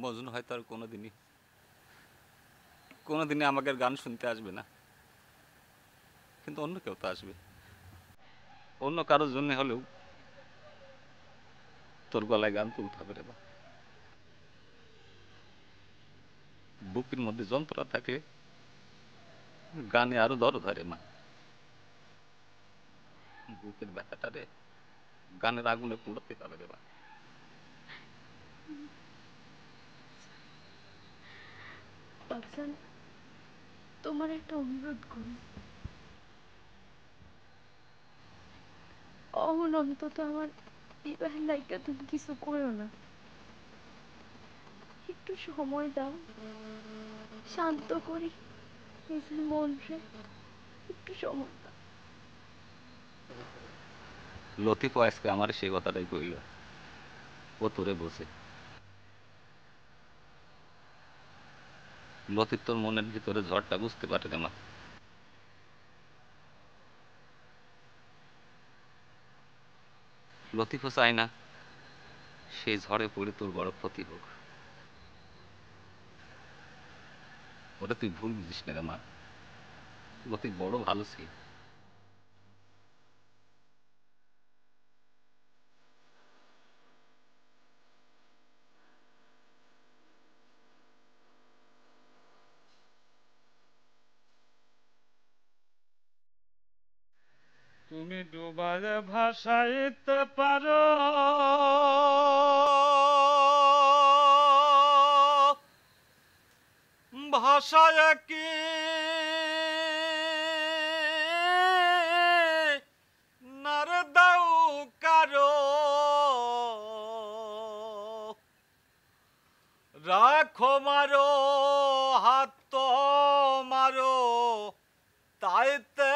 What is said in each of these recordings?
মজনু হয়তো আর কোনোদিনই আমাকে গান শুনতে আসবে না, কিন্তু অন্য কেউ তো আসবে। অন্য কারোর জন্য হলেও তোর গলায় গান তুলতে হবে রে বা। বুকের মধ্যে যন্ত্রণা থাকে, গানে আরো দরদ হয় রে মা। বুকের ব্যথাটা রে গানের আগুনে পুড়াতে হবে রে মা। বাবজান, তোমার একটা অনুরোধ করি, অহন অন্তত আমার বিবাহের লাইকা তুমি কিছু করো না। একটু সময় দাও, শান্ত করি নিজের মনরে, একটু সময় দাও। লতিফ আজকে আমার সেই কথাটাই কইল, ও তোরে বসে। লতিফ তোর মনের ভিতরে ঝড়টা বুঝতে পারে রে মা। লতিফও চায় না সেই ঝড়ে পড়ে তোর বড় ক্ষতি হোক। ওটা তুই ভুল বুঝিস না রে মা, লতিফ বড় ভালো ছিল। তুমি ডুবারে ভাসাইতে পারো ভাষায় কি নার দাও কারো রাখো মারো হাত মারো তাইতে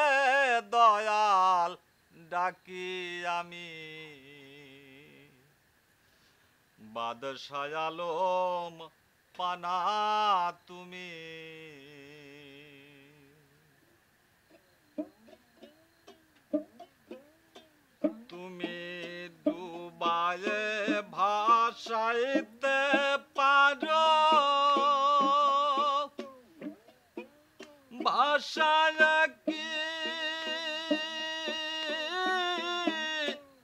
দয়াল ডাকি আমি বাদশাহ আলম পানা তুমি তুমি ডুবায়ে ভাসাইতে পারো ভাষায় কি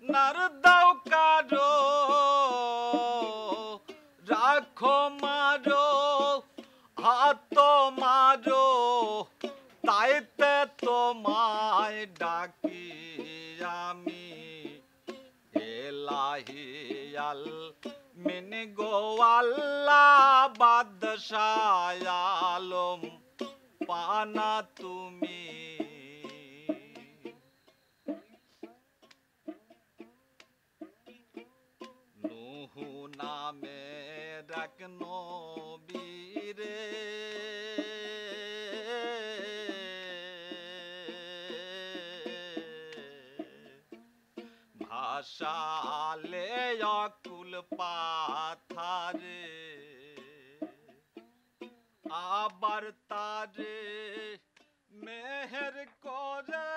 নার দাও কারো রাখো মারো হাত মারো তাইতে তোমায় ডাকি আমি এলাহিয়াল মিনি গো আল্লাহ বাদশাহ আলম পানা তুমি নুহু নামে ডাক নবীরে ভাষালে অকুল পাথারে আবার তারে মেহের করে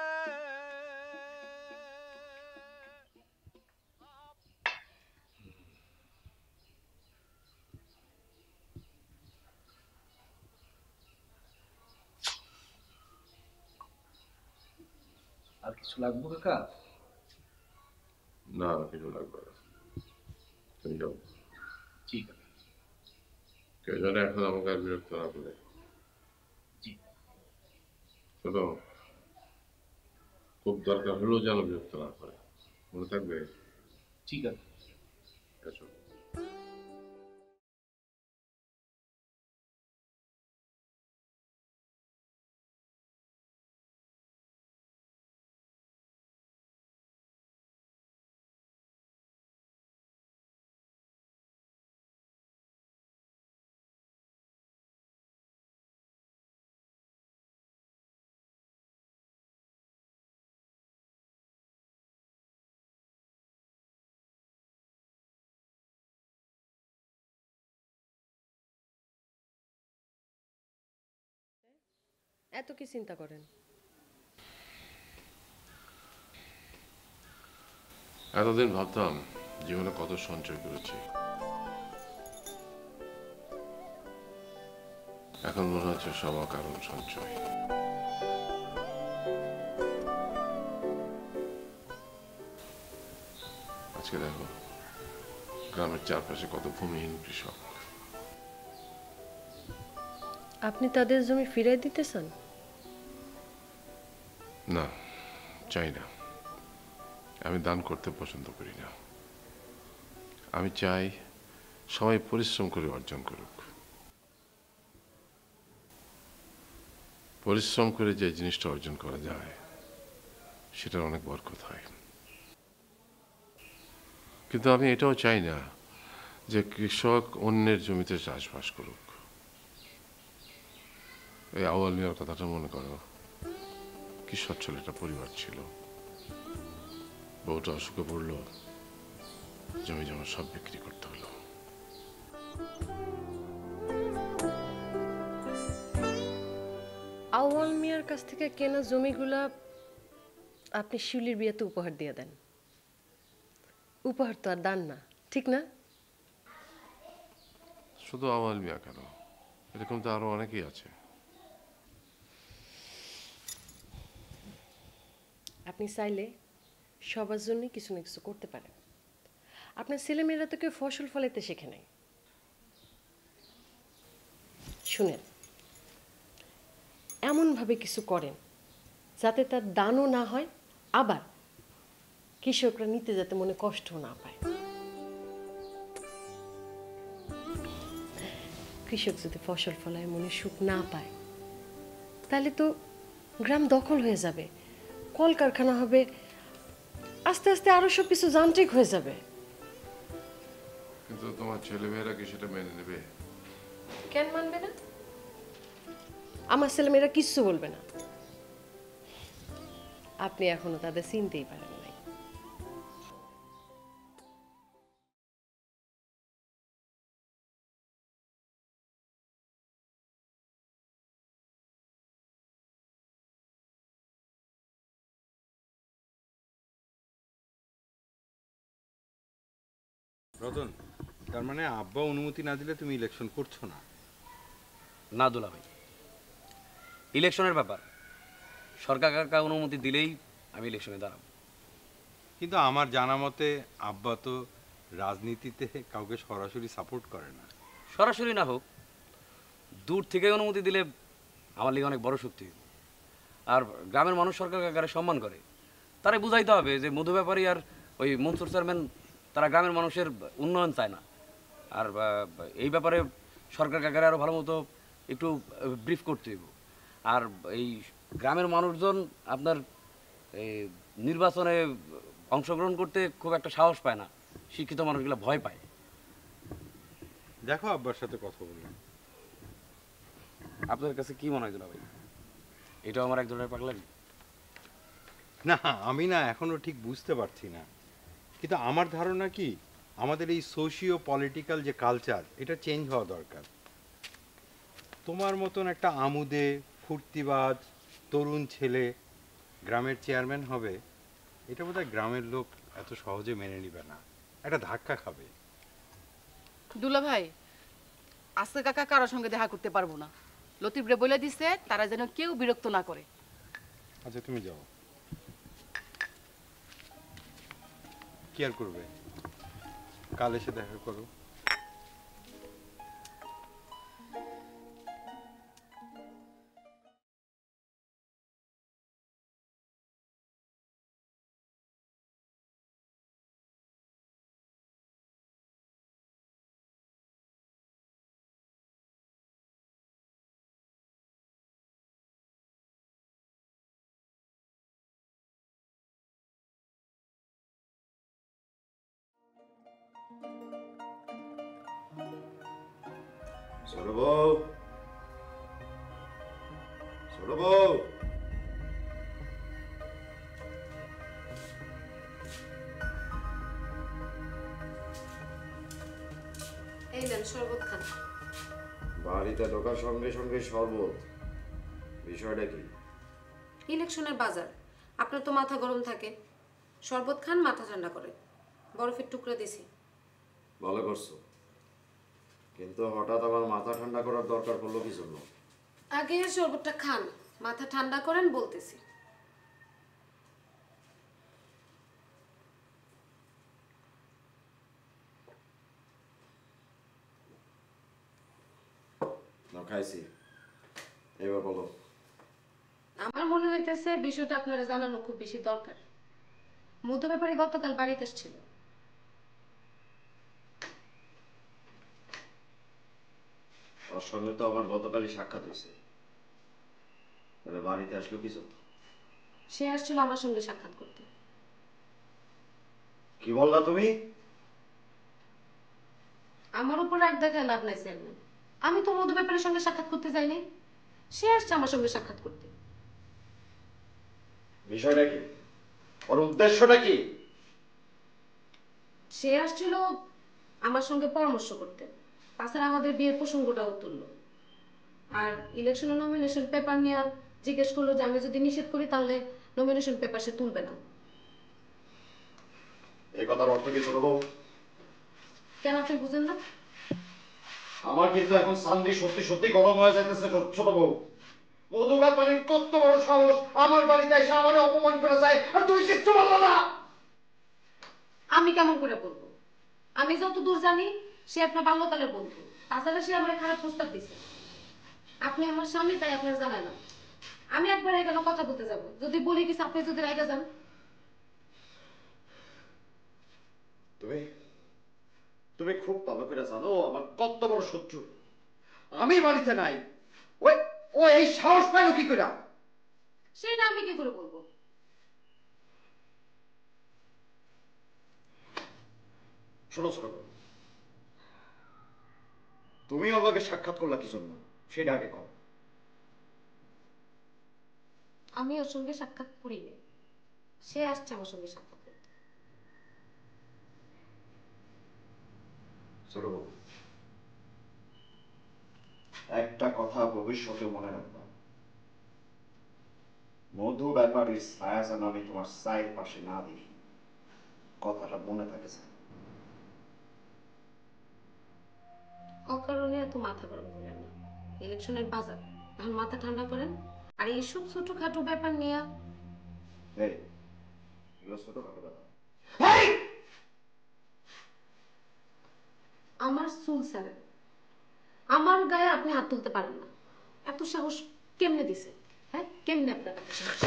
আর কিছু লাগবে কাকা? না কিছু লাগবে না, তুমি যাও। ঠিক আছে। কেউ যেন এখন আমাকে আর বিরক্ত না করে। জি। শোনো, খুব দরকার হলেও যেন বিরক্ত না করে, মনে থাকবে? ঠিক আছে। এসো। এত কি চিন্তা করেন? এতদিন ভাবতাম জীবনে কত সঞ্চয় করেছি, এখন মনে হচ্ছে সমাকারণ সঞ্চয়। আজকে দেখো গ্রামের চারপাশে কত ভূমিহীন কৃষক। আপনি তাদের জমি ফিরাই দিতে চান? না, চাই না। আমি দান করতে পছন্দ করি না। আমি চাই সবাই পরিশ্রম করে অর্জন করুক। পরিশ্রম করে যে জিনিসটা অর্জন করা যায় সেটার অনেক বরকত হয়। কিন্তু আমি এটাও চাই না যে কৃষক অন্যের জমিতে চাষবাস করুক। এই আউয়াল মিয়ার কথাটা মনে করো, কি সচ্ছল একটা পরিবার ছিল। বউটা অসুখে পড়লো, জমি জমা সব বিক্রি করতে হলো। আউয়াল মিয়ার কাছ থেকে কেনা জমিগুলা আপনি শিউলির বিয়েতে উপহার দিয়ে দেন। উপহার তো আর দান না, ঠিক না? শুধু আউয়াল মিয়া কেন, এরকম তো আরো অনেকেই আছে। আপনি চাইলে সবার জন্য কিছু না কিছু করতে পারেন। আপনার ছেলেমেয়েরা তো কেউ ফসল ফলাইতে শেখে নাই। শুনেন, এমনভাবে কিছু করেন যাতে তার দানও না হয়, আবার কৃষকরা নিতে যাতে মনে কষ্টও না পায়। কৃষক যদি ফসল ফলায় মনে সুখ না পায়, তাহলে তো গ্রাম দখল হয়ে যাবে, কলকারখানা হবে, আস্তে আস্তে আরো সব কিছু যান্ত্রিক হয়ে যাবে। কিন্তু তোমার ছেলেমেয়েরা কি সেটা মেনে নেবে? কেন মানবে না? আমার ছেলেমেয়েরা কিচ্ছু বলবে না। আপনি এখনো তাদের চিনতেই পারেন নাই। রতন, তার মানে আব্বা অনুমতি না দিলে তুমি ইলেকশন করছো না? না দুলা ভাই, ইলেকশনের ব্যাপার সরকার কাকা অনুমতি দিলেই আমি ইলেকশনে দাঁড়াবো। কিন্তু আমার জানা মতে আব্বা তো রাজনীতিতে কাউকে সরাসরি সাপোর্ট করে না। সরাসরি না হোক, দূর থেকে অনুমতি দিলে আমার লিগে অনেক বড় শক্তি। আর গ্রামের মানুষ সরকার কাকারে সম্মান করে, তারা বুঝাইতে হবে যে মধু ব্যাপারী আর ওই মনসুর চেয়ারম্যান তারা গ্রামের মানুষের উন্নয়ন চায় না। আর এই ব্যাপারে সরকার কাকারে আরও ভালো মতো একটু ব্রিফ করতে হইব। আর এই গ্রামের মানুষজন আপনার এই নির্বাচনে অংশগ্রহণ করতে খুব একটা সাহস পায় না, শিক্ষিত মানুষগুলো ভয় পায়। দেখো আব্বার সাথে কথা বললাম। আপনার কাছে কি মনে হয় দুলা ভাই, এটাও আমার এক ধরনের পাগলামি? না, আমি না এখনো ঠিক বুঝতে পারছি না। কিন্তু আমার ধারণা কি, আমাদের এই সোশিও পলিটিক্যাল যে কালচার, এটা চেঞ্জ হওয়া দরকার। তোমার মতন একটা আমুদে ফুর্তিবাজ তরুণ ছেলে গ্রামের চেয়ারম্যান হবে, এটা বোধহয় গ্রামের লোক এত সহজে মেনে নিবে না, একটা ধাক্কা খাবে। দুলা ভাই, আজকে কাকা কারোর সঙ্গে দেখা করতে পারবো না। লতিফরে বলে দিছে তারা যেন কেউ বিরক্ত না করে। আচ্ছা তুমি যাও, কি আর করবে, কাল এসে দেখা করো। ছোট বউ, ছোট বউ, এই নেন শরবত খান। বাড়িতে ঢোকার সঙ্গে সঙ্গে শরবত, বিষয়টা কি? ইলেকশনের বাজার, আপনার তো মাথা গরম থাকে, শরবত খান মাথা ঠান্ডা করে। বরফের টুকরা দিছি। ভালো করছো। কিন্তু হঠাৎ আমার মাথা ঠান্ডা করার দরকার পড়লো কি জন্য? আগে এর শরবতটা খান, মাথা ঠান্ডা করেন বলতেছি। না খাইছি, এবার বলো। আমার মনে হইতেছে বিষয়টা আপনারা জানানো খুব বেশি দরকার। মধু ব্যাপারে গতকাল বাড়িতে এসেছিল। ওর সঙ্গে তো আমার গতকালই সাক্ষাৎ হয়েছে, তাহলে বাড়িতে আসলো কিছু? সে আসছিল আমার সঙ্গে সাক্ষাৎ করতে। কি বললা তুমি? আমার উপর রাগ দেখায় লাভ নাই চেয়ারম্যান। আমি তো মধু ব্যাপারের সঙ্গে সাক্ষাৎ করতে যাইনি, সে আসছে আমার সঙ্গে সাক্ষাৎ করতে। বিষয়টা কি? ওর উদ্দেশ্যটা কি? সে আসছিল আমার সঙ্গে পরামর্শ করতে, তাছাড়া আমাদের বিয়ের প্রসঙ্গটাও তুললো। আর ইলেকশন নমিনেশন পেপার নিয়ে জিজ্ঞেস করলো যে আমি যদি নিষেধ করি তাহলে নমিনেশন পেপার সে তুলবে না। এই কথার অর্থ কি ছোট বউ? কেন আপনি বুঝেন না? আমার কিন্তু এখন সান্দি সত্যি সত্যি গরম হয়ে যাইতেছে ছোট বউ। মধু ব্যাপারীর কত বড় সাহস আমার বাড়িতে এসে আমার অপমান করে যায়, আর তুই কিচ্ছু বললো না। আমি কেমন করে বলবো? আমি যত দূর জানি সে আপনার বাল্যকালের বন্ধু, তাছাড়া সে আমার খারাপ প্রস্তাব দিছে। আপনি আমার স্বামী, তাই আপনার জানা না। আমি একবার এখানে কথা বলতে যাব, যদি বলি কিছু আপনি যদি রেগে যান। তুমি তুমি খুব ভালো করে জানো আমার কত বড় শত্রু। আমি বাড়িতে নাই, ওই ও এই সাহস পাইল কি করে? সেটা আমি কি করে বলবো? শোনো ছোট বউ, তুমি আমাকে সাক্ষাৎ করলা কি জন্য সেটা আগে কও। আমি ওর সঙ্গে সাক্ষাৎ করিনি, সে আসছে আমার সঙ্গে সাক্ষাৎ করতে। ছোট বউ, একটা কথা ভবিষ্যতে মনে রাখবা, মধু ব্যাপারীর ছায়া যেন আমি তোমার সাইড পাশে না দেখি, কথাটা মনে থাকে। অকারণে এত মাথা গরম করেন না, ইলেকশনের বাজার, এখন মাথা ঠান্ডা করেন। আর এইসব ছোটখাটো ব্যাপার নিয়ে ছোটখাটো ব্যাপার আমার চুল স্যার, আমার গায়ে আপনি হাত তুলতে পারেন না। এত সাহস কেমনে দিছে? হ্যাঁ, কেমনে আপনার এত সাহস?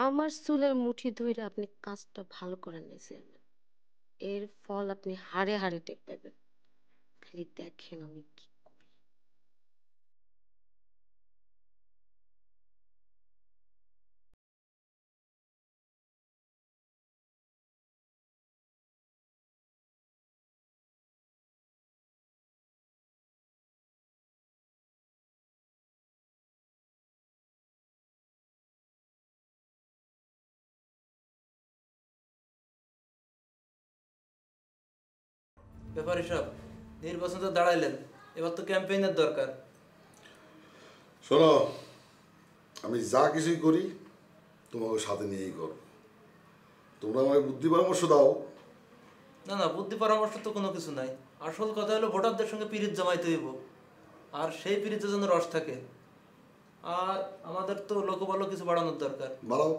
আমার চুলের মুঠি ধরে আপনি কাজটা ভালো করে নিয়েছেন, এর ফল আপনি হাড়ে হাড়ে টের পাবেন। খালি দেখেন আমি কি করি। ব্যাপারী সব নির্বাচন তো দাঁড়াইলেন, এবার তো ক্যাম্পেইনের দরকার। শোনো, আমি যা কিছুই করি তোমাকে সাথে নিয়েই করো। তোমরা আমাকে বুদ্ধি পরামর্শ দাও। না না, বুদ্ধি পরামর্শ তো কোনো কিছু নাই। আসল কথা হলো ভোটারদের সঙ্গে পিরিত জমাইতে হইব, আর সেই পিরিতে যেন রস থাকে। আর আমাদের তো লোকবল কিছু বাড়ানোর দরকার। বাড়াও,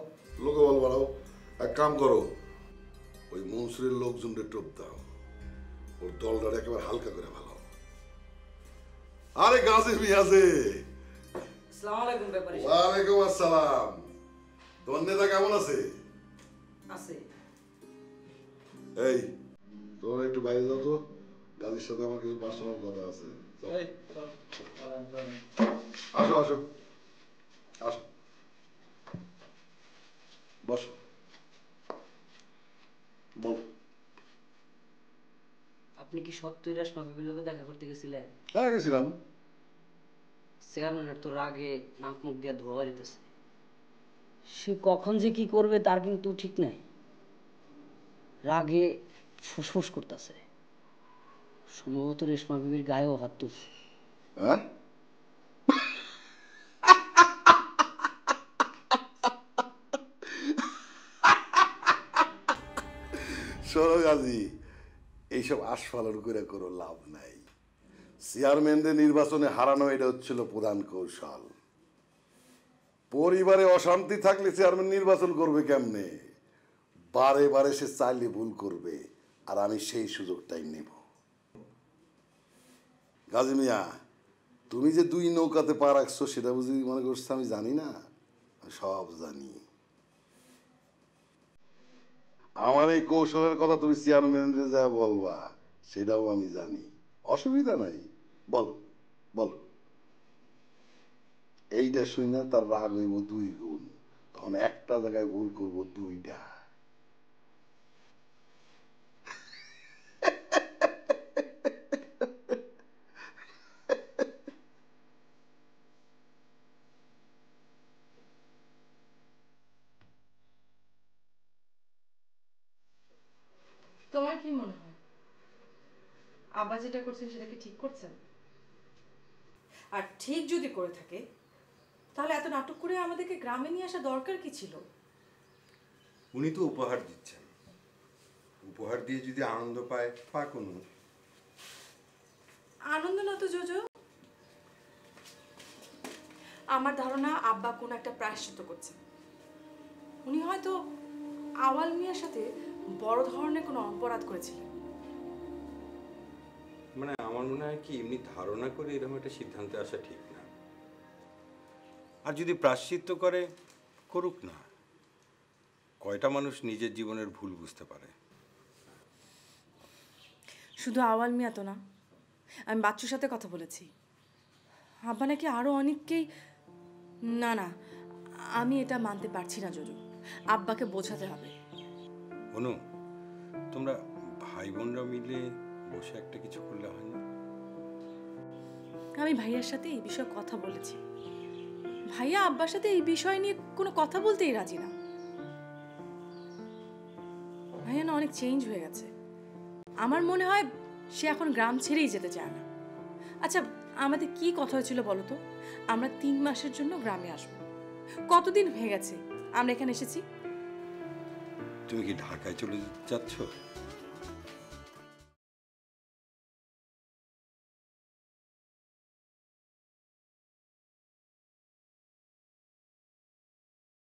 লোকবল বাড়াও। এক কাম করো, ওই মনসুরের লোকজনকে টোপ দাও, ওর দলটারে একেবারে হালকা করে ভালো। আরে গাজী মিয়াজে, আসসালামু আলাইকুম ব্যাপারী। ওয়ালাইকুম আসসালাম। তোমার নেতা কেমন আছে? আছে। এই তোমরা একটু বাইরে যাও তো, গাজীর সাথে আমার কিছু পার্সোনাল কথা আছে। আসো আসো আসো, বসো, বল। আপনি কি সত্যি রেশমা বিবির সাথে দেখা করতে গেছিলেন? হ্যাঁ গেছিলাম। চেয়ারম্যানের তো রাগে নাক মুখ দিয়ে ধোয়া বাড়িতেছে। সে কখন যে কি করবে তার কিন্তু ঠিক নাই। রাগে ফুসফুস করতেছে, সম্ভবত রেশমা বিবির গায়েও হাত তুলছে। হ্যাঁ, শোনো গাজী, এইসব আস্ফালন করে কোনো লাভ নাই। চেয়ারম্যানদের নির্বাচনে হারানো এটা হচ্ছিল প্রধান কৌশল। পরিবারে অশান্তি থাকলে চেয়ারম্যান নির্বাচন করবে কেমনে? বারে বারে সে চাইলে ভুল করবে, আর আমি সেই সুযোগটাই নেব। গাজী মিয়া, তুমি যে 2 নৌকাতে পা রাখছো সেটা বুঝি মনে করছো আমি জানি না? সব জানি। আমার এই কৌশলের কথা তুমি চেয়ারম্যানকে যা বলবা সেটাও আমি জানি, অসুবিধা নাই। বলো বলো। এইটা শুই না তার রাগ হইব 2 গুণ, তখন একটা জায়গায় ভুল করবো 2টা। তোমার কি মনে হয় আব্বা যেটা করছেন সেটা কি ঠিক করছেন? আর ঠিক যদি করে থাকে তাহলে এত নাটক করে আমাদেরকে গ্রামে নিয়ে আসা দরকার কি ছিল? উনি তো উপহার দিচ্ছেন, উপহার দিয়ে যদি আনন্দ পায় পাক। কোনো আনন্দ না তো জোজো। আমার ধারণা আব্বা কোনো একটা প্রায়শ্চিত্ত করছেন। উনি হয়তো আওয়াল মিয়ার সাথে বড় ধরনের কোনো অপরাধ করেছিলেন। মানে আমার মনে হয় কি এমনি ধারণা করে এরকম একটা সিদ্ধান্তে আসা ঠিক না। আর যদি প্রায়শ্চিত্ত করে করুক না, কয়টা মানুষ নিজের জীবনের ভুল বুঝতে পারে? শুধু আওয়াল মিয়া তো না, আমি বাচ্চুর সাথে কথা বলেছি। আব্বা নাকি আরো অনেককেই। না না, আমি এটা মানতে পারছি না জোজো। আব্বাকে বোঝাতে হবে। অনু, তোমরা ভাই বোনরা মিলে বসে একটা কিছু করলে হয় না? আমি ভাইয়ার সাথে এই বিষয়ে কথা বলেছি। ভাইয়া আব্বার সাথে এই বিষয় নিয়ে কোনো কথা বলতেই রাজি না। ভাইয়া না অনেক চেঞ্জ হয়ে গেছে। আমার মনে হয় সে এখন গ্রাম ছেড়েই যেতে চায় না। আচ্ছা, আমাদের কি কথা হয়েছিল বলো তো? আমরা 3 মাসের জন্য গ্রামে আসবো। কতদিন হয়ে গেছে আমরা এখানে এসেছি? তুমি কি ঢাকায় চলে যাচ্ছ?